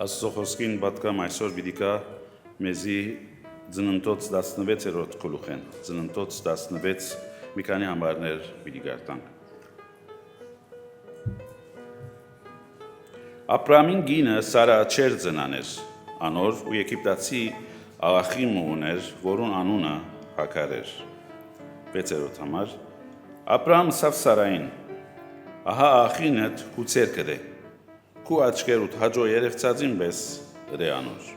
Աստծո խոսքին պատկամ այսօր պիտի կա մեզի ծննդոց 16-րդ գլուխեն, ծննդոց 16 մի քանի համարներ պիտի գարտանք։ Աբրամին գինը Սարա չեր ծնաներ, անոր ու Եգիպտացի աղախին ուներ, որուն անունը Հագար էր։ 6-րդ համար Աբրամ ասավ Սարային. ահա աղախինդ քու ցերկդ է, քու աչքերուդ հաջո երևցածին պես դե անոր։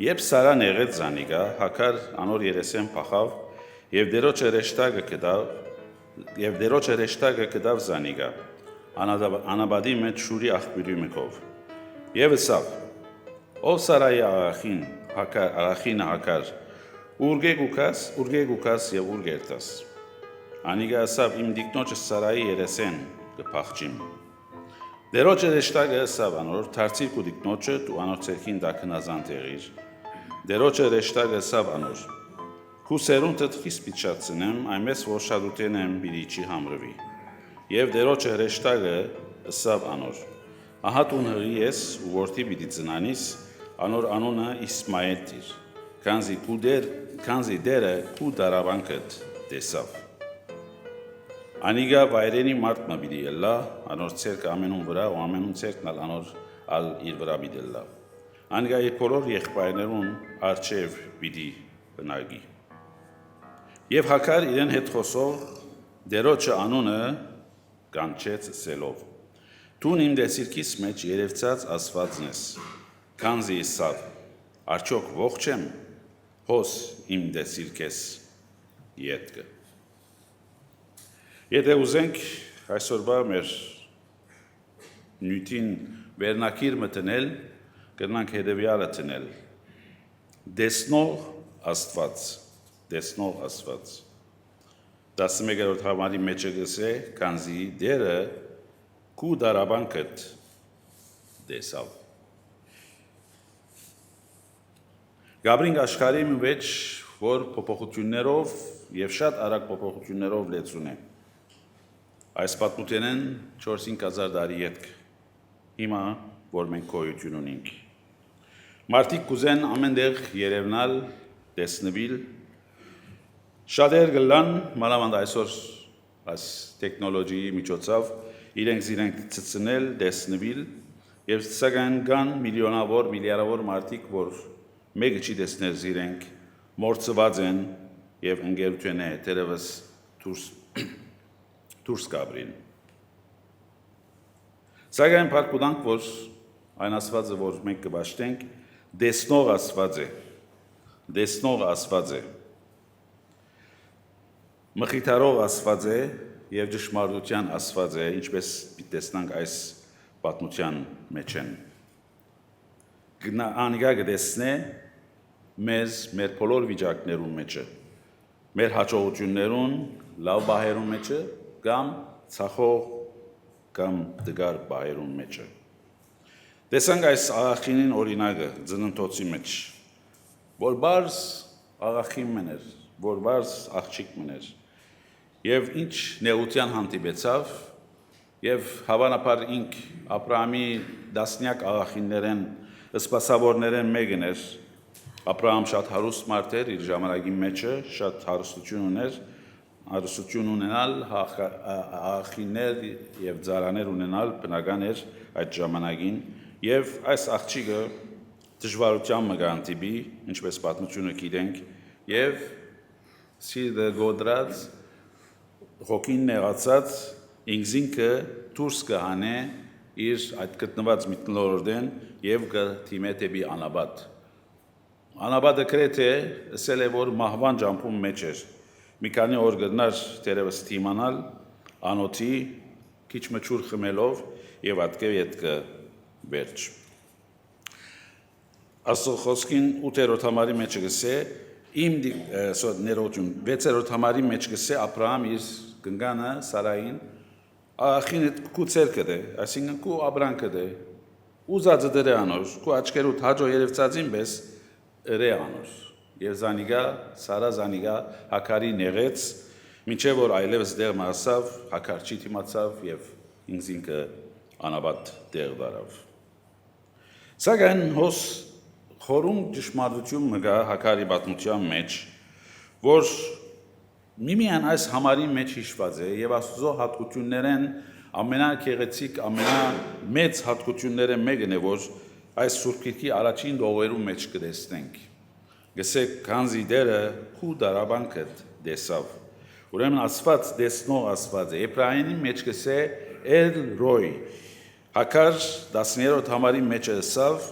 Երբ Սարան եղեց զանիգա, Հագար անոր երեսեն փախավ եւ դերոջը ռեշտագը կդավ զանիգա, անաբադի մեջ շուրի աղբյուրի մեկով։ Եվ ասավ. ով Սարայի աղախինը Հագար, ուրգեգ ուկաս եւ ուրգերտաս։ Անիգա ասավ իմ դիկնոջը Սարայի երեսեն կփախչիմ։ Դերոջը ռեշտագը ասավ անոր թարցիր կու դիկնոջը ու անոր ցերքին դակնազան տեղիր։ Դերոջը ռեշտագը ասավ անոր քու սերունդդ խիստ պիչացնեմ, այնպես որ շատուտենեմ բիրիչի համրվի։ Եվ դերոջը ռեշտագը ասավ անոր ահա տուն հղի ես ու որդի պիտի ծնանիս, անոր անունը Իսմայել տիր, քանզի դերը քու դարավանքդ տեսավ։ Անիգա վայրենի մարդն պիտի ելլա, անոր ցերկը ամենուն վրա ու ամենուն ցերկն անոր ալ իր վրա պիտի ելլա։ Անիգա իր բոլոր եղբայրներուն արջև պիտի բնագի։ Եվ Հագար իրեն հետ խոսող դերոջը անունը կանչեց սելով. Դուն իմ դեսիրքիս մեջ երևցած ասվածն ես, քանզի ասավ, արդյոք ողջ եմ, հոս իմ դեսիրքես ետքը։ Եթե ուզենք այսօրվա մեր նյութին վերնակիր մտնել, կրնանք հետևյալը տնել. դեսնող Աստված, 11-րդ համարի մեջը գսե, քանզի դերը քու դարավանքդ տեսավ։ Գաբրինգ աշխարհի մեջ, որ փոփոխություններով եւ շատ արագ փոփոխություններով լեցուն է։ Այս պատմությունն 4-5 տարի ետք, հիմա, որ մենք գոյություն ունենք։ Մարդիկ կուզեն ամենտեղ երևնալ, տեսնվել, շատեր գլան, մանավանդ այսօր այս տեխնոլոգիի միջոցով իրենք ցցնել, տեսնվել, եւ սակայն կան միլիոնավոր, միլիարդավոր մարդիկ, որ մեկը չի տեսնել իրենք, մորցված են եւ ընկերություն է դերևս դուրս գաբրին։ Սակայն փառք որ այն Աստվածը, որ մենք կբաշխենք, դեսնող Աստված է, մխիթարող Աստված է եւ ճշմարտության Աստված է, ինչպես տեսնանք այս պատմության մեջ են։ Անիգա կտեսնե մեզ մեր բոլոր վիճակներուն մեջը, մեր հաջողություններուն, լավ բահերուն մեջը, կամ ցախող կամ դգար բահերուն մեջը։ Տեսանք այս աղախինին օրինակը ծննդոցի մեջ, որ բարձ աղախին մներ, որ բարձ աղջիկ մներ, եւ ինչ նեղության հանդիպեցավ, եւ հավանաբար ինք Աբրահամի դասնյակ աղախիններեն, սպասավորներեն մեկն էր, Աբրահամ շատ հարուստ մարդ էր, իր ժամանակի մեջը շատ հարստություն ունենալ, աղախիններ եւ ծառաներ ունենալ բնական էր այդ ժամանակին, եւ այս աղջիկը դժվարությամբ կհանդիպի, ինչպես պատմությունը գիտենք, եւ սիրտը գոդրած, հոգին նեղացած, ինքզինքը դուրս կհանե իր այդ գտնված մթնոլորտեն եւ կդիմե դեպի անաբադ։ Անաբադը գրեթե ասել է, որ մահվան ջամփում մեջ էր։ Մի քանի օր գնար դերևս դիմանալ անոթի քիչ մչուր խմելով եւ ատկե ետքը վերջ։ Աստծո խոսքին 8-րդ համարի մեջ գսե իմ ներողություն 6-րդ համարի մեջ գսե Աբրահամ իր գնգանը Սարային աղախինը քու ցերկդ է, այսինքն քու աբրանքդ է, ուզածը դրե անոր, քու աչքերուդ հաջո երևցածին պես դրե անոր։ Եվ զանիգա, Սարա զանիգա Հագարի նեղեց, մինչև որ այլևս դեղ մասավ, Հագար չի դիմացավ եւ ինքզինքը անաբադ դեղ դարավ։ Սակայն հոս խորում ճշմարտություն մգա հակարի պատմության մեջ, որ միմիան այս համարի մեջ հիշված է եւ Աստծո հատկություններեն ամենակեղեցիկ, ամենամեծ հատկությունները մեկն է, որ այս Սուրբ Գիրքի առաջին դողերու մեջ կտեսնենք։ Գսեք քանզի դերը քու դարաբանքդ դեսավ։ Ուրեմն Աստված դեսնող Աստված է։ Եբրայինի մեջ գսե Էլ Ռոյ։ Հակար 10-րդ համարի մեջ ասավ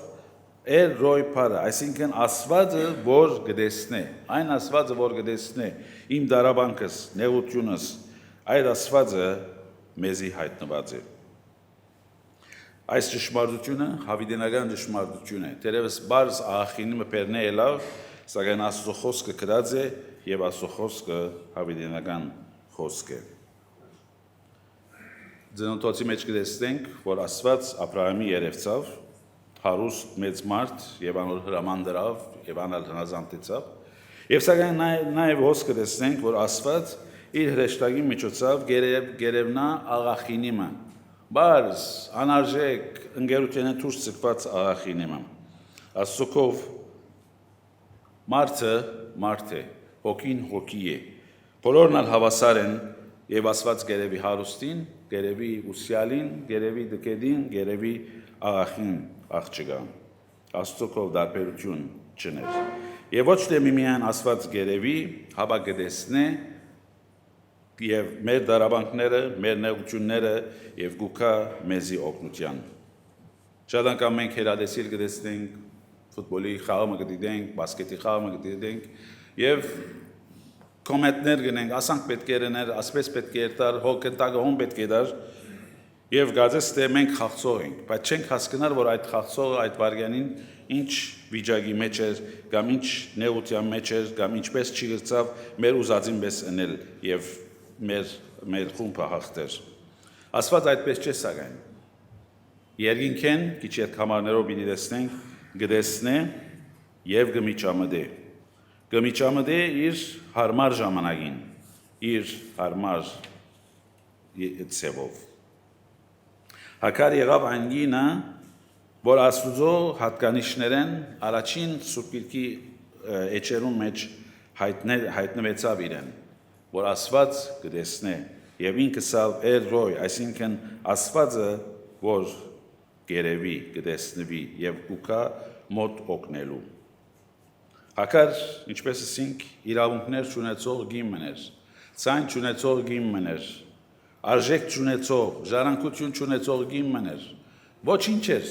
Էլ Ռոյ Փարը, այսինքն Աստվածը, որ գտեսնե, այն Աստվածը, որ գտեսնե իմ դարաբանքս, նեղությունս, այդ Աստվածը մեզի հայտնված է։ Այս ճշմարտությունը հավիտենական ճշմարտություն է։ Դերևս բարձ աղախինի մպերնե ելավ, սակայն Աստծո խոսքը գրած է եւ Աստծո խոսքը հավիտենական խոսք է։ Ծնոտոցի մեջ կտեսնենք, որ Աստված Աբրահամի երևցավ, հարուստ մեծ մարդ եւ անոր հրաման դրավ եւ անալ հնազանդեցավ։ Եվ սակայն նաեւ հոսքը տեսնենք, որ Աստված իր հրեշտակի միջոցով գերևնա աղախինիմը, բարձ անարժեք ընկերությունը դուրս ցկված աղախինիմը։ Աստծոքով մարդը մարդ է, հոգին հոգի է։ Բոլորն ալ հավասար են եւ Աստված գերևի հարուստին, գերևի ուսյալին, գերևի դկեդին, գերևի աղախին աղջկա։ Աստծոքով դարբերություն չներ։ Եվ ոչ թե միմիան Աստված գերևի, հապա գտեսնե եւ մեր դարաբանքները, մեր նեղությունները եւ գուքա մեզի օգնության։ Շատ անգամ մենք հերադեսիլ կտեսնենք, ֆուտբոլի խաղը կդիտենք, բասկետի խաղը կդիտենք եւ կոմենտներ գնենք, ասանք պետք է երներ, ասպես պետք է երտար, հոգենտակը հոն պետք է դար եւ գազես թե մենք խաղցող ենք, բայց չենք հասկանալ, որ այդ խաղցողը այդ վարյանին ինչ վիճակի մեջ էր, կամ ինչ նեղության մեջ էր, կամ ինչպես չի գծավ մեր ուզածին պես ընել եւ մեր խումբը հաղթեր։ Աստված այդպես չէ սակայն։ Երկինքեն քիչ այդ համարներով պիտի տեսնենք, գտեսնե եւ գմիջամդե։ Գմիջամդե իր հարմար ժամանակին, իր հարմար ցևով։ Հակար եղավ անգինը, որ Աստուծո հատկանիշներեն առաջին Սուրբ Գիրքի էջերուն մեջ հայտնվեցավ իրեն, որ Աստված կտեսնե եւ ինքս Էլ Ռոյ, այսինքն Աստվածը, որ գերևի կտեսնվի եւ ուկա մոտ օգնելու։ Հակար, ինչպես ասինք, իրավունքներ չունեցող գիմներ, ցայն չունեցող գիմներ, արժեք չունեցող, ժառանգություն չունեցող գիմներ, ոչինչ էր,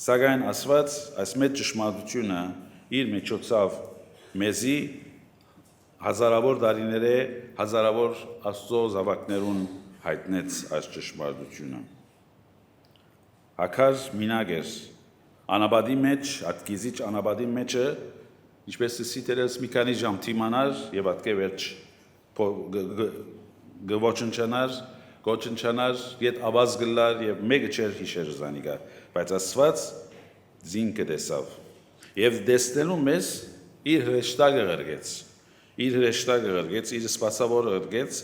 սակայն Աստված այս մեծ ճշմարտությունը իր միջոցով մեզի հազարավոր դարիները, հազարավոր Աստծո զավակներուն հայտնեց այս ճշմարտությունը։ Հակար մինակ էր, անաբադի մեջ, ատկիզիչ անաբադի մեջը, ինչպես սիտերես մի քանի ժամ թիմանար եւ ատկե վերջ գոչնչանար, ետ ավազ գլար եւ մեկը չէր հիշեր զանիկա, բայց Աստված զինքը տեսավ եւ դեսնելու մեզ իր հրեշտակը ղրգեց, իր սպասավորը ղրգեց,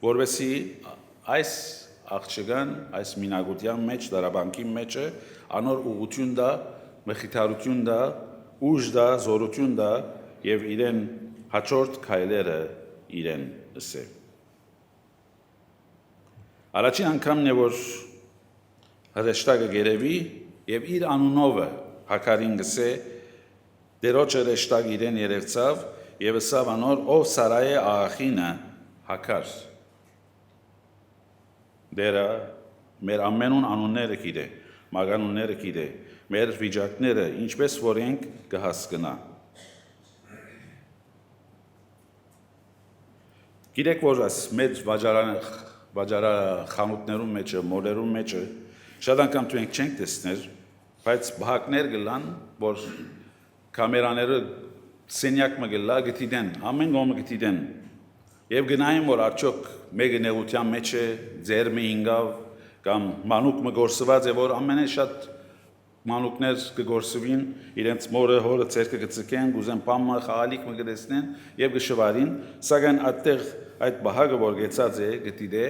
որովհետեւ այս աղջկան, այս մինագության մեջ, դարաբանկի մեջը անոր ուղղություն դա, մխիթարություն դա, ուժ դա, զորություն դա եւ իրեն հաջորդ քայլերը իրեն ասե։ Առաջին անգամն է, որ հրեշտակը գերևի եւ իր անունովը հակարին գսե դերոջը հրեշտակ իրեն երևցավ եւ ասավ անոր ով Սարայե աղախինը հակար։ Դերը մեր ամենուն անունները գիտե, մագանունները գիտե, մեր վիճակները ինչպես որ ենք կհասկնա։ Գիտեք որ այս մեծ վաճառախանութներում մեջը, մոլերում մեջը շատ անգամ դու ենք չենք տեսներ, բայց բահակներ գլան, որ կամերաները սենյակ մը գլա գտիդեն, ամեն գոմը գտիդեն։ Եվ գնային որ արդյոք մեկը նեղության մեջ է, ձերմը ինգավ, կամ մանուկ մը գործված է, որ ամենաշատ մանուկներ կգործվին, իրենց մորը հորը ցերկը կծկեն, գուզեն պամը խաղալիք մը կտեսնեն եւ կշվարին, սակայն այդտեղ այդ բահագը որ գեցած է, գտիդե,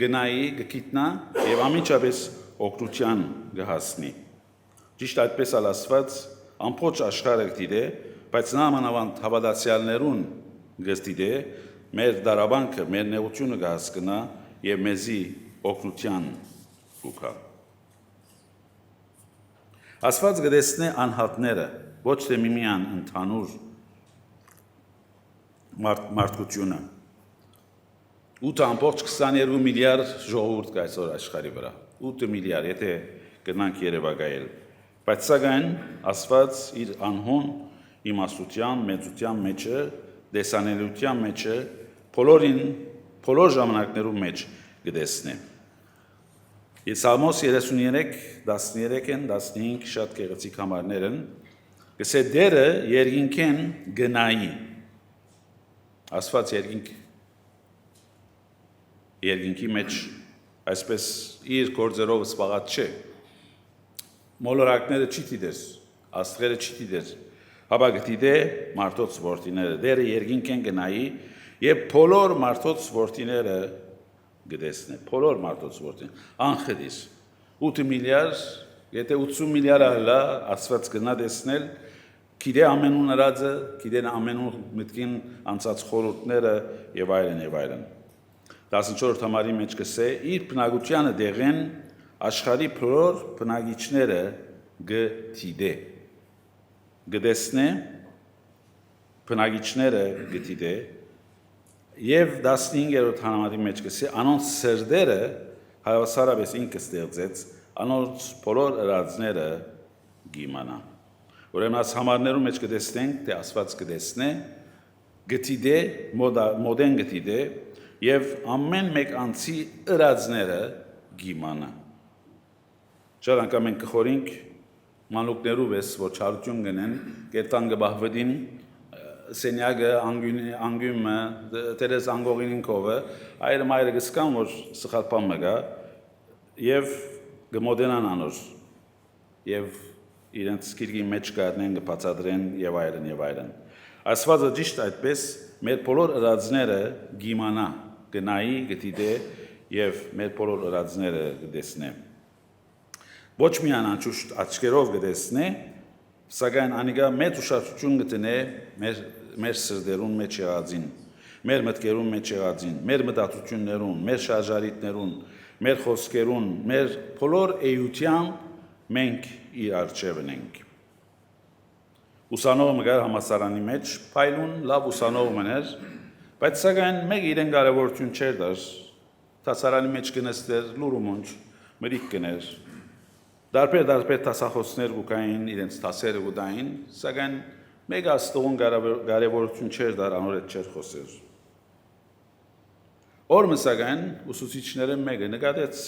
գնայի, գկիտնա եւ ամիջապես օգնության կհասնի։ Ճիշտ այդպես ալ Աստված ամբողջ աշխարհը գիտե, բայց նա մանավանդ հավատացյալներուն գտիդե մեր դարաբանքը, մեր նեղությունը կհասկնա եւ մեզի օգնության կուքա։ Աստված գտեսնե անհատները, ոչ թե միմյան ընդհանուր մարդկությունը։ 8.22 միլիարդ ժողովուրդ կա այսօր աշխարհի վրա։ 8 միլիարդ, եթե գնանք Երևակայել։ Բայց սակայն Աստված իր անհուն իմաստության, մեծության մեջը, դեսանելիության մեջը, բոլոր ժամանակներում մեջ գտեսնե։ Սաղմոս 33:13-15 շատ գեղեցիկ համարներ են, գսե դերը երկինքեն գնայի։ Աստված երկինքի մեջ այսպես իր գործերով սպաղած չէ։ Մոլորակները չի դիտեր, աստղերը չի դիտեր, հապա գտիդե մարդոց որդիները, դերը երկինքեն գնայի եւ բոլոր մարդոց որդիները գտեսնե, բոլոր մարդոց որդին, անխդիր, 8 միլիարդ, եթե 80 միլիարդ ալա Աստված գնա տեսնել, գիտե ամենուն հրածը, գիտեն ամենուն մտքին անցած խորհուրդները եւ այլն։ 14 համարի մեջ կսե իր բնակությանը դեղեն աշխարհի բոլոր բնակիչները գտիդե։ Գտեսնե բնակիչները գտիդե եւ 15-րդ համարի մեջ կսե անոնց սրդերը հավասարապես ինքը ստեղծեց, անոնց բոլոր հրածները գիմանա։ Ուրեմն այս համարներում մեջ կտեսնենք, թե Աստված կտեսնե, գտիդե, մոդեն գտիդե եւ ամեն մեկ անձի հրածները գիմանա։ Շատ անգամ մենք կխորինք մանուկներով ես, որ չարություն գնեն, կերտան գբահվդին, սենյակը, անգյումը, տերես անգողինինքովը, այրը մայրը գսկան, որ սխալպան մգա, եւ գմոդենան անոր, եւ իրենց սկիրգի մեջ կառնեն, կբացատրեն եւ այլն։ Աստվածը ճիշտ այդպես մեր բոլոր հրածները գիմանա, գնայի, գտիդե եւ մեր բոլոր հրածները գտեսնե։ Ոչ միայն անշուշտ աչքերով գտեսնե, սակայն անիկա մեծ ուշադրություն գտնե մեր սրդերուն մեջ եղածին, մեր մտքերուն մեջ եղածին, մեր մտածություններուն, մեր շարժարիտներուն, մեր խոսքերուն, մեր բոլոր էյության մենք իր արջևն ենք։ Ուսանողը մգար համասարանի մեջ, փայլուն լավ ուսանող մներ, բայց սակայն մեկ իրեն կարևորություն չէր դար, տասարանի մեջ կնստեր, լուրումունջ, մրիկ կներ, դարբեր տասախոսներ գուկային, իրենց տասերը գուդային, սակայն մեկ աստողուն կարևորություն չէր դար, անոր հետ չէր խոսեր։ Օրը սակայն ուսուցիչները մեկը նկատեց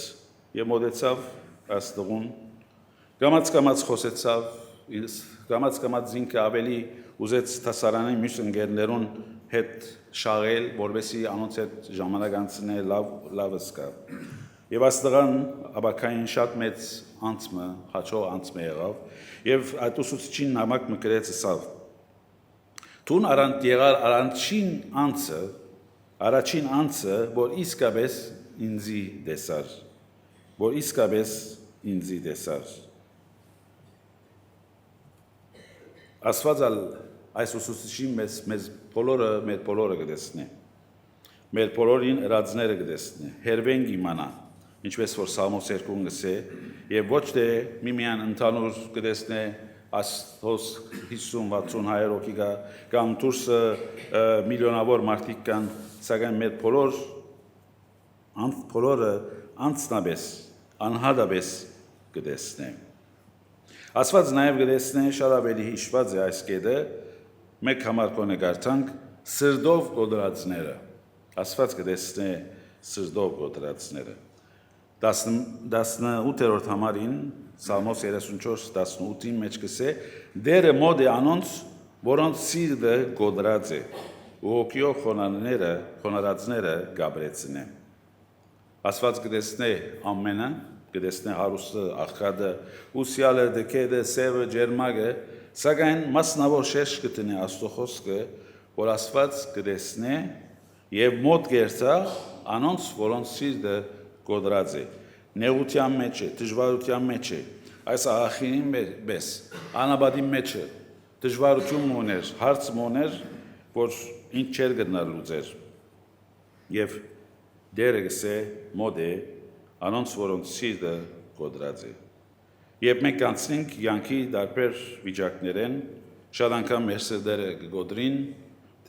եւ մոտեցավ աստողուն, Գամած խոսեցավ, գամած զինքը ավելի ուզեց տասարանի մյուս ընկերներուն հետ շաղել, որովհետեւ անոնց հետ ժամանակ անցնել լավ սկա։ Եվ աստղան աբակային շատ մեծ անցմը, հաջող անցմը եղավ, եւ այդ ուսուցիչին նամակ մկրեց ասավ. Տուն եղար առաջին անցը, որ իսկապես ինձի դեսար, Աստված այս ուսուցիչին մեր բոլորը գտեսնե, մեր բոլորին հրածները գտեսնե, հերվեն գիմանա, ինչպես որ Սաղմոս 2-ն գսե, եւ ոչ թե միմյան ընդհանուր գտեսնե աստոս 50-60 հայրոքի կա, կամ դուրսը միլիոնավոր մարդիկ կան, սակայն մեր բոլորը անձնապես, անհատապես գտեսնե։ Աստված նաև գտեսնե շատ ավելի հիշված է այս կետը, մեկ համար կոնե գարտանք սրդով գոդրածները։ Աստված գտեսնե սրդով գոդրածները։ 18-րդ համարին Սաղմոս 34:18-ին մեջ կսե դերը մոդ է անոնց, որոնց սիրտը գոդրած է, ու հոգիով խոնարհածները գաբրեցնե։ Աստված գտեսնե ամենը, գտեսնե հարուստը, աղքատը, ուսյալը, դքեդը, սևը, ջերմագը, սակայն մասնավոր շեշ կտնե Աստծո խոսքը, որ Աստված գտեսնե եւ մոտ գերտա անոնց, որոնց սիրտը գոդրած է, նեղության մեջ է, դժվարության մեջ է, այս աղախինին մեզ անաբադի մեջը դժվարություն ուներ, հարց ուներ, որ ինչ չեր գնալ լուծեր եւ դերը գսե մոդ է անոնց որոնց սիրտը գոդրած է եւ մենք անցնենք յանքի դարբեր վիճակներեն շատ անգամ մեր սրտերը գոդրին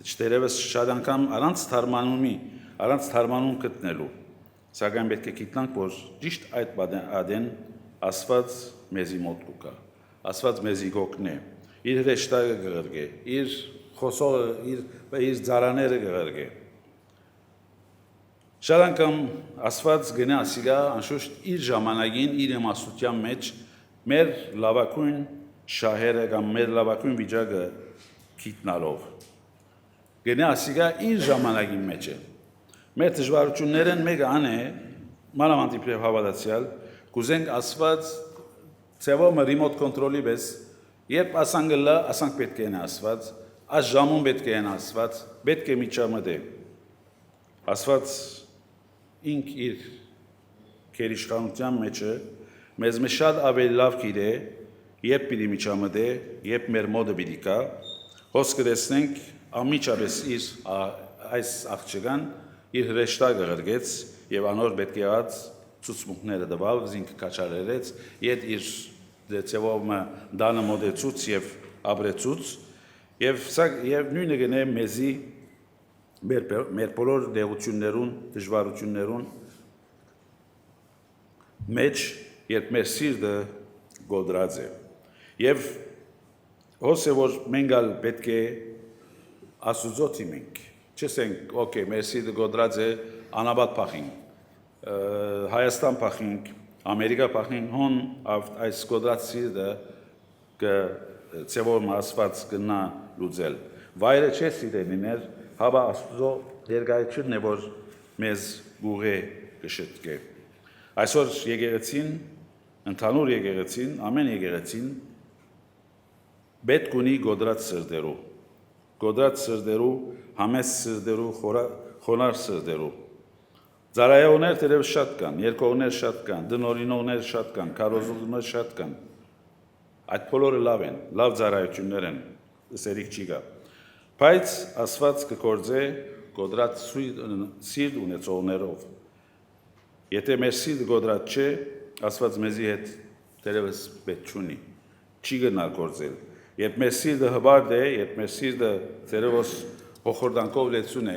դերևս շատ անգամ առանց թարմանում գտնելու սակայն պետք է գիտնանք որ ճիշտ այդ ադեն Աստված մեզի մոտ կա Աստված մեզի գոքնե իր հրեշտակը գղրգե իր խոսողը իր ծառաները գղրգե շատ անգամ Աստված գնա ասիգա անշուշտ իր ժամանակին իր իմաստության մեջ մեր լավակույն շահերը կամ մեր լավակույն վիճակը գիտնալով գնա ասիգա իր ժամանակի մեջ է մեր դժվարություններն մեկը ան է մանավանդ իբրև հավատացյալ կուզենք Աստված ծևոմը ռիմոտ կոնտրոլի պես երբ ասանգլա ասանք պետք է Աստված այս ժամում պետք է Աստված պետք է միջամտե Աստված ինք իր քերիշխանության մեջը մեզ շատ ավելի լավ գիտե երբ պիտի միջամտե երբ մեր մոդը պիտի կա հոսքը տեսնենք ամիջապես իր այս աղջկան իր հրեշտակը գրգեց եւ անոր պետք եղած ցուցմունքները տվավ զինք կաչարերեց իդ իր դեցեվոմը դանը մոդեցուց եւ աբրեցուց եւ նույնը գնե մեզի մեր բոլոր դեղություններուն դժվարություններուն մեջ երբ մեր սիրտը գոդրած է եւ հոսե որ մենք ալ պետք է Աստուծո թիմենք չսենք օքեյ մեր սիրտը գոդրած է անաբադ փախինք Հայաստան փախինք Ամերիկա փախինք հոն այս գոդրած սիրտը կծևոր Աստված կնա լուծել վայրը չէ սիրելիներ հաբա Աստուծո ներկայությունն է որ մեզ գուղե կշտկե այսօր եկեղեցին ընդհանուր եկեղեցին ամեն եկեղեցին պետք ունի գոդրած սրտերու համեստ սրտերու խոնար սրտերու ծառայողներ դեռևս շատ կան երկողներ շատ կան դնորինողներ շատ կան քարոզողներ շատ կան այդ բոլորը լավ են լավ ծառայություններ են սերիկ չի գա բայց Աստված կգործե գոդրած սիրտ ունեցողներով եթե մեր սիրտը գոդրած չէ Աստված մեզի հետ դերևս պետք չունի չի գնալ գործել երբ մեր սիրտը հբարդ է երբ մեր սիրտը դերևս հոխորտանքով լեցուն է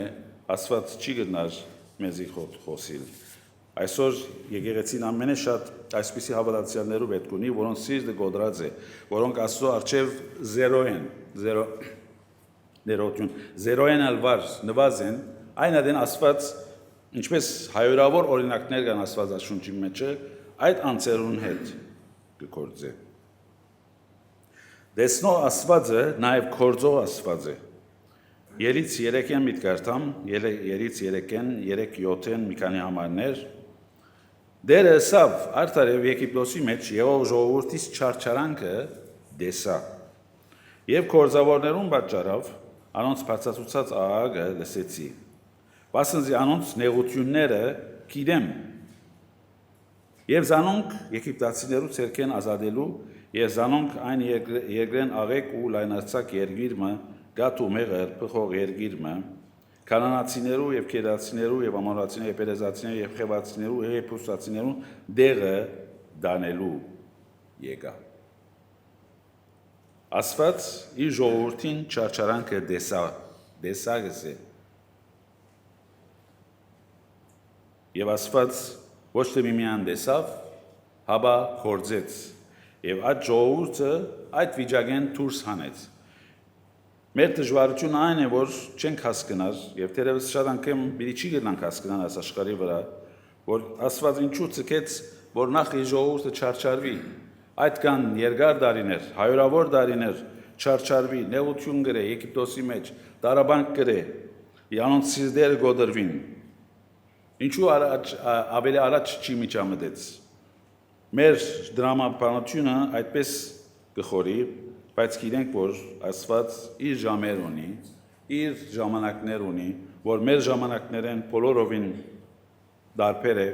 Աստված չի գնալ մեզի խոսիլ այսօր եկեղեցին ամենաշատ այսպիսի հավատացյալներու պետք ունի որոնց սիրտը գոդրած է որոնք Աստծո առջև զերո են ներողություն զերո են ալվար նվազ են այն ադեն Աստված ինչպես հայորավոր օրինակներ կան Աստվածաշունչի մեջը այդ անձերուն հետ կգործե Դեսնող Աստվածը նաև կործող Աստված է Երից 3-ին միտքարտամ երից 3-ին 3-7-ին մի քանի համարներ Դերը սավ արդարև Եգիպտոսի մեջ եղող ժողովրդից չարչարանքը դեսա եւ կորզավորներուն պատճառով անոնց բացացուցած աղաղակը լսեցի Վասնզի անոնց նեղությունները գիտեմ Եվ զանոնք Եգիպտացիներու ցերքեն ազատելու եւ զանոնք այն երկրեն աղեկ ու լայնացակ երկիրը գատու մեղր փխող երկիրը կանանացիներու եւ քեդացիներու եւ ամորացիներու եւ պերեզացիներու եւ խեվացիներու եւ եփուսացիներու դեղը դանելու եկա Աստված իր ժողովրդին չարչարանքը դեսագսե եւ Աստված ոչ թե միմյան դեսավ, հաբա կործեց եւ այդ ժողովուրդը այդ վիճակեն դուրս հանեց Մեր դժվարությունը այն է որ չենք հասկանալ եւ թերևս շատ անգամ պիտի չի գնանք հասկանալ այս աշխարհի վրա որ Աստված ինչու ցկեց որ նախ իր ժողովուրդը չարչարվի այդ կան երկար դարիներ հայորավոր դարիներ չարչարվի նեղություն գրե Եգիպտոսի մեջ դարաբանք գրե յանոնց սիրտերը գոդրվին Ինչու ավելի առաջ չի միջամտեց Մեր դրամապանությունը այդպես կխորի, բայց գիտենք, որ Աստված իր ժամեր ունի, իր ժամանակներ ունի, որ մեր ժամանակներեն բոլորովին դարբեր է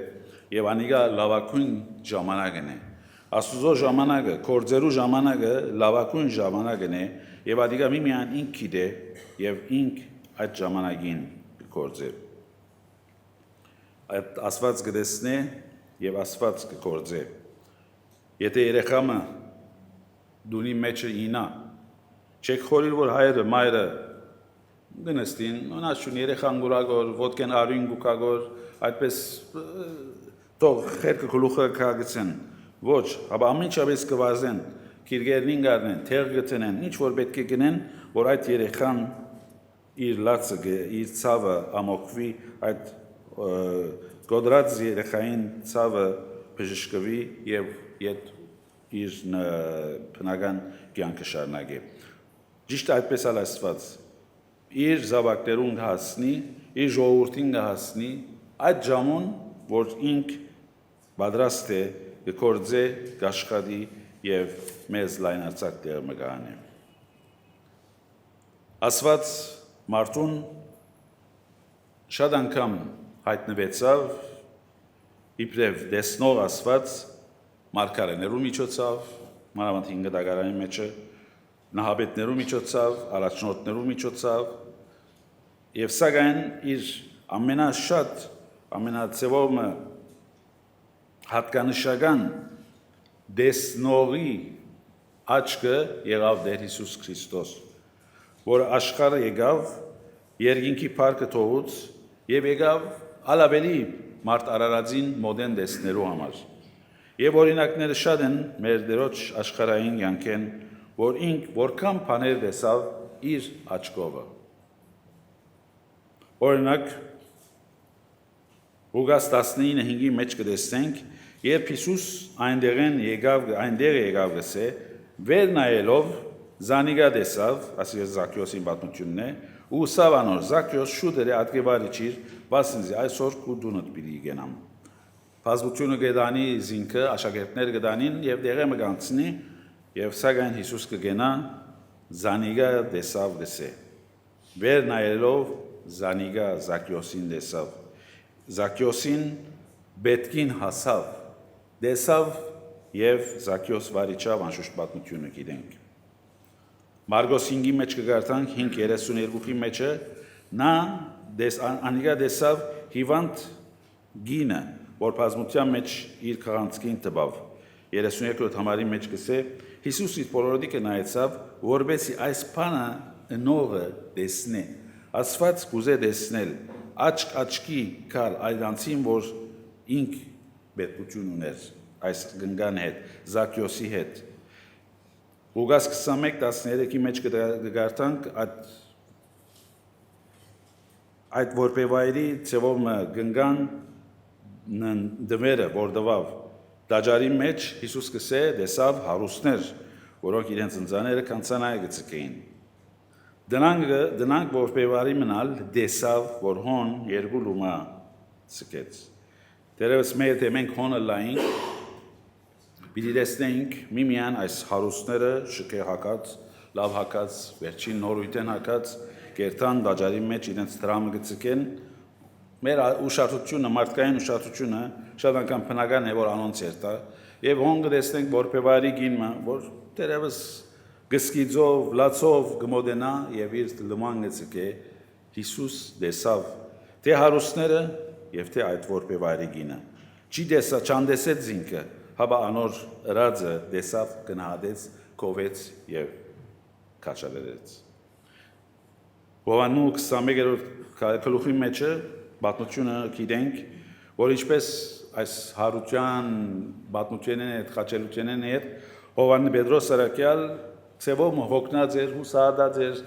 եւ անիկա լավակույն ժամանակն է, Աստուծո ժամանակը, կորձերու ժամանակը լավակույն ժամանակն է, եւ ադիգա միմիան ինք գիտե եւ ինք այդ ժամանակին կորձե։ Այդ ասված կդեսնե եւ ասված կկորձե։ Եթե երեխամը դունի մեջը ինա, չեք խորիր, որ հայրը, մայրը գնստին, նաշուն երեխան գուրագոր, ոտքեն արույն գուկագոր, այդպես թող խերքը գլուխը կագցեն, ոչ, հաբա ամենչավես կվազեն, կիրգերնին գարնեն, թեղ գտնեն, ինչ որ պետք է գնեն, որ այդ երեխան իր լացը, իր ցավը ամոքվի, այդ գոդրած երեխային ցավը բժշկվի եւ իր բնական կյանքը շարունակի։ Ճիշտ այդպես ալ Աստված իր զավակներուն հասնի, իր ժողովրդին հասնի այդ ժամուն, որ ինք պատրաստ է կորձե, կաշխատի եւ մեզ լայնացակ դեր մգանե։ Աստված մարդուն շատ անգամ հայտնվեցավ իբրև դեսնող Աստված մարգարեներու միջոցով, մանավանդ 5 դագարանի մեջը, նահաբետներու միջոցով, առաջնորդներու միջոցով, եւ սակայն իր ամենաշատ, ամենացեվորը հատկանշական դեսնողի աչքը եղավ Տեր Հիսուս Քրիստոս, որ աշխարհը եկավ երկինքի փառքը թողուց եւ եկավ ալավելի մարդ արարածին մոդեն դեսնելու համար։ Եվ օրինակները շատ են մեր դերոջ աշխարհային յանքեն, որ ինք որքան բաներ տեսավ իր աչքովը։ Օրինակ Ղուկաս 19:5-ի մեջ կտեսնենք, երբ Հիսուս այնտեղ եկավ գսե, վեր նայելով զանիգա տեսավ, ասի Զաքեոսի պատմությունն է, ու սավ անոր Զաքեոս շուտերը ատկեվարիչիր, բասնզի այսօր քու դունդ պիտի գնամ։ Բազմությունը գդանի զինքը, աշակերտներ գդանին եւ դեղը մգանցնի եւ սակայն Հիսուս կգնա զանիգա տեսավ գսե։ Վեր նայելով զանիգա Զաքեոսին տեսավ։ Զաքեոսին բետքին հասավ, տեսավ եւ Զաքեոս վարիչավ անշուշտ պատմությունը գիտենք։ Մարգոս 5-ի մեջ կգարտանք 5:32-ի մեջը նա անիգա տեսավ հիվանդ գինը, որ բազմության մեջ իր քաղանցքին տվավ։ 32-րդ համարի մեջ կսե Հիսուս իր բոլորովիկը նայեցավ, որբեսի այս բանը նողը տեսնե։ Աստված կուզե տեսնել աչքի կար այդանցին, որ ինք պետություն ուներ այս գնգան հետ, Զաքեոսի հետ։ Ղուկաս 21:13-ի մեջ կգարտանք այդ որպեվայրի ծևոմը գնգան դվերը, որ դվավ դաջարի մեջ Հիսուս կսե դեսավ հարուստներ, որոնք իրենց ընձաները կանցանայը գծկեին։ Դնանք որպեվարի մնալ դեսավ, որ հոն երկու լումա ծկեց։ Դերևս մենք հոնը լայինք, պիտի տեսնենք միմիան այս հարուստները շքե հակած, լավ հակած, վերջին նորույթեն հակած, կերտան դաջարի մեջ իրենց դրամը գծկեն, մեր ուշադրությունը, մարդկային ուշադրությունը շատ անգամ բնական է, որ անոնց երտա, եւ հոն կտեսնենք որպեվարի գինը, որ դերևս գսկիձով, լացով գմոդենա եւ իր լման գծկե Հիսուս դեսավ թե հարուստները եւ թե այդ որպեվարի գինը։ Չի դեսա, չանդեսեց զինքը, հաբա անոր ռածը դեսավ, գնահատեց, կովեց եւ քաչալերեց։ Հովանու 21-րդ գլուխի մեջը պատմությունը գիտենք, որ ինչպես այս հարության պատմությունն է, խաչելությունն է, Հովաննի Պետրոս Սարակյալ ծևոմը հոգնած էր, հուսահատած էր,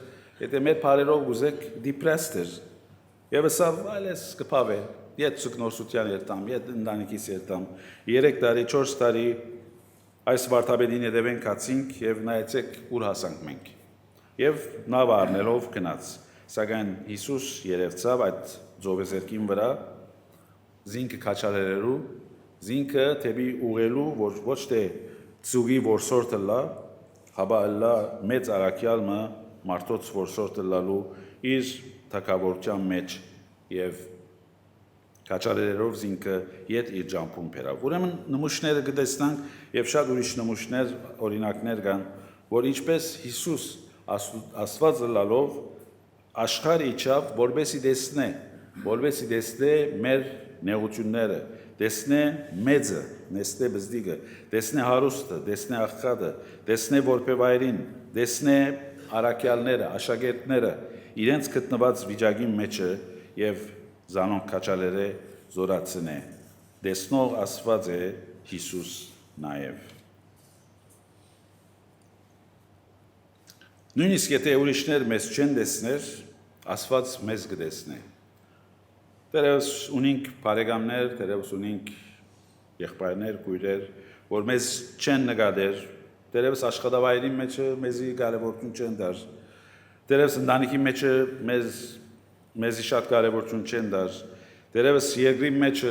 եթե մեր բարերով գուզեք դիպրեստ էր, եւ ասավ այլես կփավե, ետ սուկնորսության երտամ, ետ ընտանիքիս երտամ, 3 տարի, 4 տարի այս վարդապետին հետևեն կացինք եւ նայեցեք ուր հասանք մենք։ Եվ նավ առնելով գնաց, սակայն Հիսուս երևցավ այդ ձովեզերքին վրա, զինքը քաչալերելու, զինքը թեպի ուղելու, որ ոչ թե ծուգի որսորդը լա, հաբա լա մեծ արաքյալը մարդոց որսորդը լալու իր թակավորության մեջ եւ Քաչալերով զինքը իդ իր ջամփուն բերավ։ Ուրեմն նմուշները կտեսնանք եւ շատ ուրիշ նմուշներ, օրինակներ կան, որ ինչպես Հիսուս Աստվածը լալով աշխարհ իջավ, որովհետեւ տեսնե մեր նեղությունները, տեսնե մեծը, տեսնե բզդիգը, տեսնե հարուստը, տեսնե աղքատը, տեսնե որբևայրին, տեսնե արաքյալները, աշակերտները, իրենց գտնված վիճակի մեջը եւ զանոնք քաչալերը զորացնե։ Տեսնող Աստված է Հիսուս նաեւ։ Նույնիսկ եթե ուրիշներ մեզ չեն տեսներ, Աստված մեզ կտեսնե։ Դերևս ունենք բարեկամներ, դերևս ունենք եղբայրներ, քույրեր, որ մեզ չեն նկատեր, դերևս աշխատավայրի մեջ մեզի կարևորություն չեն դար, դերևս ընտանիքի մեջ մեզի շատ կարևորություն չեն դար, դերևս երկրի մեջ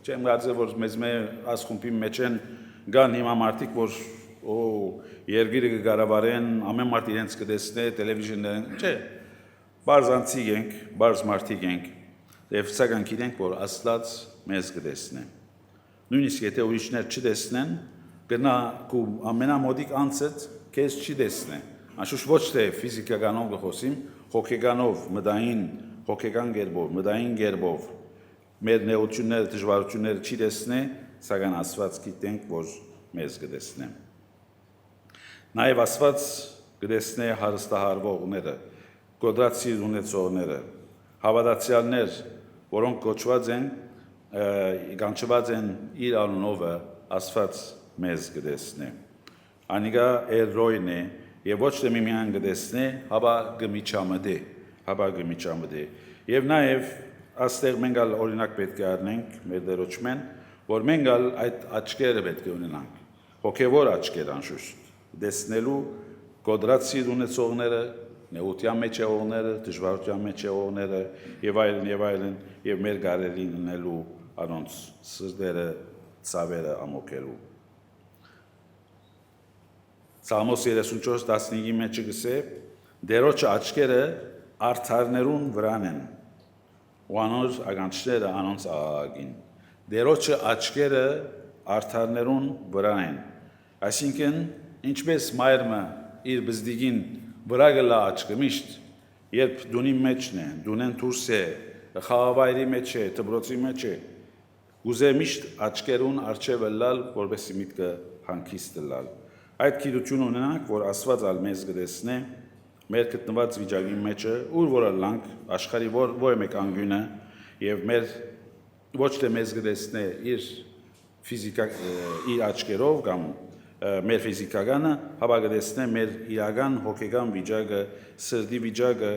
չեմ կարծել, որ մեզ ասխումբի մեջ են գան հիմա մարդիկ, որ երկիրը կկառավարեն, ամեն մարդ իրենց կտեսնե, տելևիզիոներն, չէ, բարձ անձիկ ենք, բարձ մարդիկ ենք, եւ սակայն գիտենք, որ Աստված մեզ կտեսնե։ Նույնիսկ եթե ուրիշներ չտեսնեն, գնա ու ամենամոդիկ անձդ քեզ չի տեսնե։ Անշուշտ ոչ թե ֆիզիկականով գխոսիմ, հոգեկանով, մտային, հոգեկան գերբով, մտային գերբով մեր նեղությունները, դժվարությունները չի տեսնե, սակայն Աստված գիտենք, որ մեզ կտեսնե։ Նաև Աստված կտեսնե հարստահարվողները, կոդրացի ունեցողները, հավատացյալներ, որոնք կոչված են, կանչված են իր անունով Աստված մեզ կտեսնե։ Անիկա էրոյն է եւ ոչ թե միմյան կտեսնե, հաբա գմիչամդե։ Եվ նաև աստեղ մենք ալ օրինակ պետք է առնենք մեր դերոճմեն, որ մենք ալ այդ աչքերը պետք է ունենանք, հոգևոր աչքեր անշուշտ, տեսնելու կոդրացի ունեցողները, նեղության մեջ եղողները, դժվարության մեջ եղողները եւ այլն, եւ մեր գարերին ունելու անոնց սրտերը, ցավերը ամոքելու։ Սաղմոս 34:15-ի մեջ գսե, դերոջը աչքերը արդարներուն վրան են, ու անոնց ագանչները անոնց աղագին։ Դերոջը աչքերը արդարներուն վրան են, այսինքն ինչպես մայրը իր բզդիգին վրա գլա աչքը միշտ, երբ դունի մեջն է, դունեն դուրս է, խաղավայրի մեջ է, դպրոցի մեջ է, ուզե միշտ աչքերուն արջևը լալ, որպեսզի միտքը հանգիստ լալ։ Այդ գիտությունը ունենանք, որ Աստված ալ մեզ կտեսնե մեր գտնված վիճակի մեջը, ուր որ լանք աշխարհի ոչ մեկ անգյունը եւ մեր ոչ թե մեզ կտեսնե իր աչքերով կամ մեր ֆիզիկականը, հաբա կտեսնե մեր իրական հոգեկան վիճակը, սրտի վիճակը,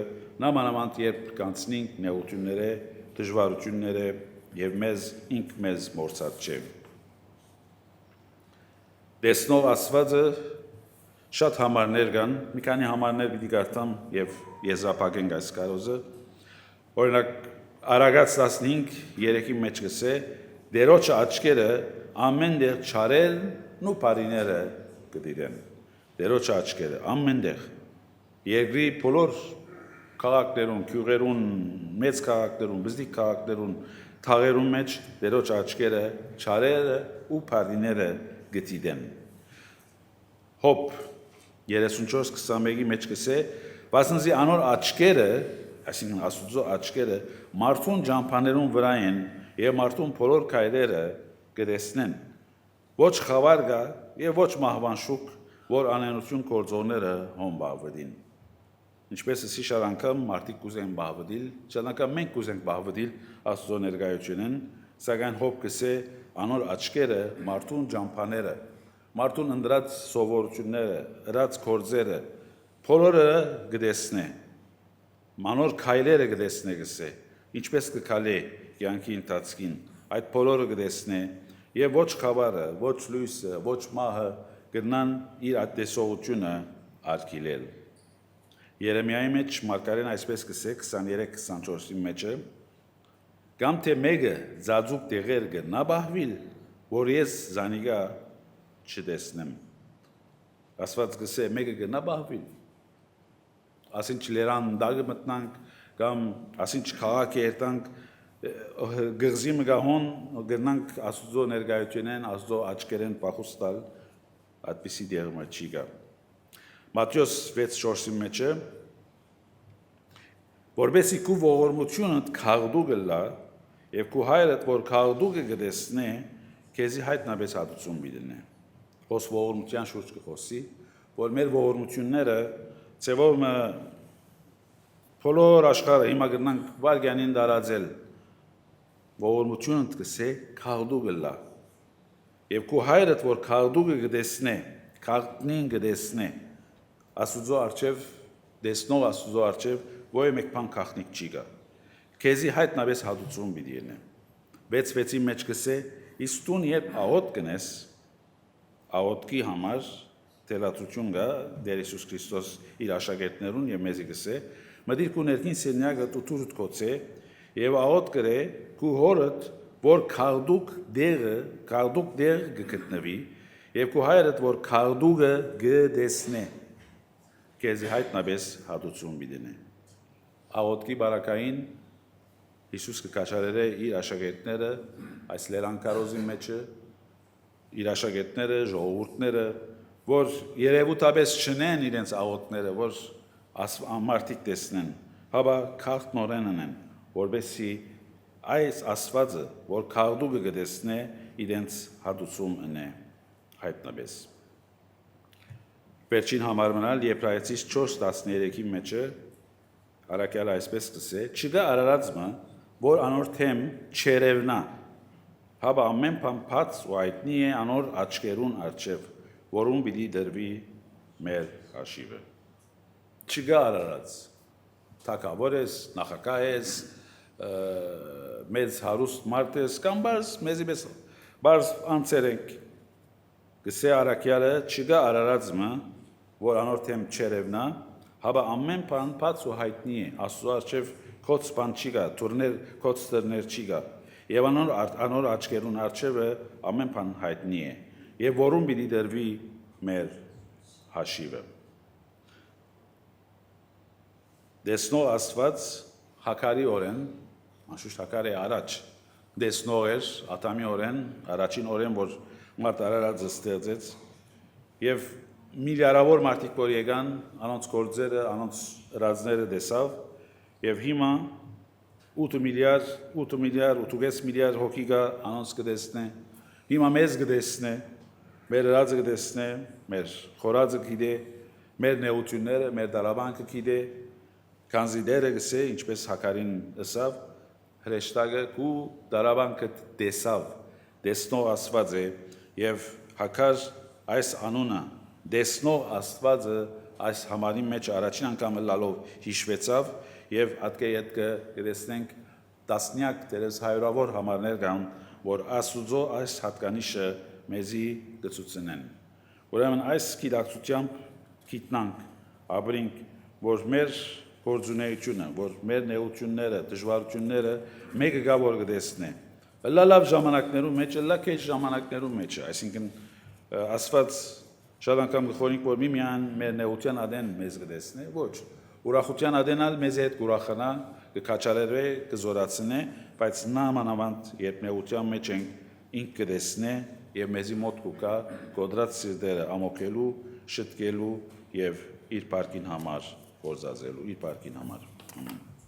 նամանավանդ երբ կանցնենք նեղությունները, դժվարությունները եւ մեզ մորցած չէ։ Տեսնող Աստվածը շատ համարներ կան, մի քանի համարներ պիտի կարդամ եւ եզրափակենք այս կարոզը։ Օրինակ Արագած 15:3-ի մեջ գսե, դերոջը աչքերը ամեն դեղ չարելն ու բարիները կդիրեն։ Դերոջը աչքերը ամեն դեղ երկրի բոլոր քաղաքներուն, գյուղերուն, մեծ քաղաքներուն, բզդիկ քաղաքներուն, թաղերուն մեջ դերոջը աչքերը չարելը ու բարիները գտիդեն։ Հոբ 34:21-ի մեջ գսե, վասնզի անոր աչքերը, այսինքն Աստուծո աչքերը մարդուն ջամփաներուն վրա են եւ մարդուն բոլոր քայլերը կտեսնեն։ Ոչ խավար գա եւ ոչ մահվանշուկ, որ անենություն գործողները հոմբավդին։ Ինչպես շիշար անգամ մարդիկ կուզեն բահվդիլ, չնական մենք կուզենք բահվդիլ Աստուծո ներկայությունն, սակայն հոբ գսե անոր աչքերը մարդուն ջամփաները, մարդուն ընդրած սովորությունները, ըրած գործերը, բոլորը կտեսնե, մանոր քայլերը կտեսնե գսե, ինչպես կքալե կյանքի ընթացքին, այդ բոլորը կտեսնե, եւ ոչ խավարը, ոչ լույսը, ոչ մահը կգնան իր այդ տեսողությունը արգիլել։ Երեմիայի մեջ Մարգարեն այսպես գսե 23-24-ի մեջը, կամ թե մեկը ձաձուկ տեղեր գնա բահվիլ, որ ես զանիգա չտեսնեմ։ Աստված գսե մեկը գնա բահվիլ, ասին չլերան դագը մտնանք, կամ ասին չքաղաք երտանք, գղզի մգահոն գնանք աստուծո ներկայությունեն աստուծո աչքերեն փախուստալ այդպիսի դերմը չի գա Մատթեոս 6:4-ի մեջը որբեսի քու ողորմությունը քաղդուգը լա եւ քու հայրդ որ քաղդուգը գտեսնե քեզի հայտնաբես հատուցում բիդնե ոս ողորմության շուրջ կխոսի որ մեր ողորմությունները ծևով բոլոր աշխարհը հիմա գնանք վարգյանին դարածել ողորմությունը դկսե քաղդուգը լա եւ քու հայրդ որ քաղդուգը գտեսնե քաղտնին գտեսնե աստուծո արչեւ դեսնող աստուծո արչեւ ոյ մեկ բան քաղտնիկ չի գա քեզի հայտնաբես հատուցում պիտի ելնե 6:6-ի մեջ կսե իսկ տուն երբ աղոտ կնես աղոտքի համար թելադրություն գա Տեր Հիսուս Քրիստոս իր աշակերտներուն եւ մեզի կսե մտիր քու ներքին սենյակը տուտուրդ կոցե եւ աղոտ կրե քու հորդ որ քաղդուկ դեր գտնվի եւ քու հայրդ որ քաղդուկը գտեսնե քեզի հայտնաբես հատուցում բիդնե աղոտքի բարակային Հիսուս կկաչարերը իր աշակերտները այս լերանկարոզի մեջը իր աշակերտները ժողովուրդները որ երևութաբես չնեն իրենց աղոտները որ մարդիկ տեսնեն հաբա քաղտնորենն են որբեսի այս աստվածը որ քաղդուկը գտեսնե իրենց հատուցում ընե հայտնաբես վերջին համար մնալ Եբրայեցիս 4:13-ի մեջը Արաքյալը այսպես կսե չգա արարածը որ անոր թեմ չերևնա հաբա ամեն բան բաց ու հայտնի է անոր աչքերուն առջև որում պիտի դրվի մեր հաշիվը չգա արարած թակավոր ես նախագահ ես մեծ հարուստ մարդ ես կամ մեզի պես բարձ անձեր ենք գսե Արաքյալը չգա արարածը որ անոր թեմ չերևնա հաբա ամեն բան բաց ու հայտնի է աստծո առջև քոց բան չի գա թուրներ քոց դրներ չի գա եւ անոր աչքերուն առջևը ամեն բան հայտնի է եւ որում պիտի դրվի մեր հաշիվը դեսնող աստված հակարի օրեն անշուշտ հակարի առաջ դեսնող էր ատամի օրեն առաջին օրեն որ մարդ արարածը ստեղծեց եւ միլիարավոր մարդիկ որ եկան անոնց գործերը անոնց ռազները դեսավ եւ հիմա 8 միլիարդ հոգի գա անոնց կդեսնե հիմա մեզ կդեսնե մեր ռազը կդեսնե մեր խորազը գիտե մեր նեղությունները մեր դարաբանքը գիտե քանզի դերը գսե ինչպես հակարին ըսավ հրեշտակը ու դարաբանքը դեսավ դեսնող աստված է եւ հակար այս անունը դեսնող աստվածը այս համարի մեջ առաջին անգամ լալով հիշվեցավ եւ ատկե յետքը գտեսնենք տասնյակ դերս հայրավոր համարներ կան որ աստուծո այս հատկանիշը մեզի գծուցնեն ուրեմն այս գիտակցությամբ գիտնանք ապրենք որ մեր գործունեությունը որ մեր նեղությունները դժվարությունները մեկը գա որ գտեսնե լավ ժամանակներում մեջ լավ քեջ ժամանակներում մեջ այսինքն աստված շատ անգամ գխորինք որ միմյան մեր նեղության ադեն մեզ գտեսնե ոչ ուրախության ադենալ մեզ հետ կուրախանա կքաչալերվե կզորացնե բայց նամանավանդ երբ նեղության մեջ ենք ինք կտեսնե եւ մեզի մոտ կուկա գոդրած սիրտերը ամոքելու շտկելու եւ իր պարկին համար գործազելու իր պարկին համար ամեն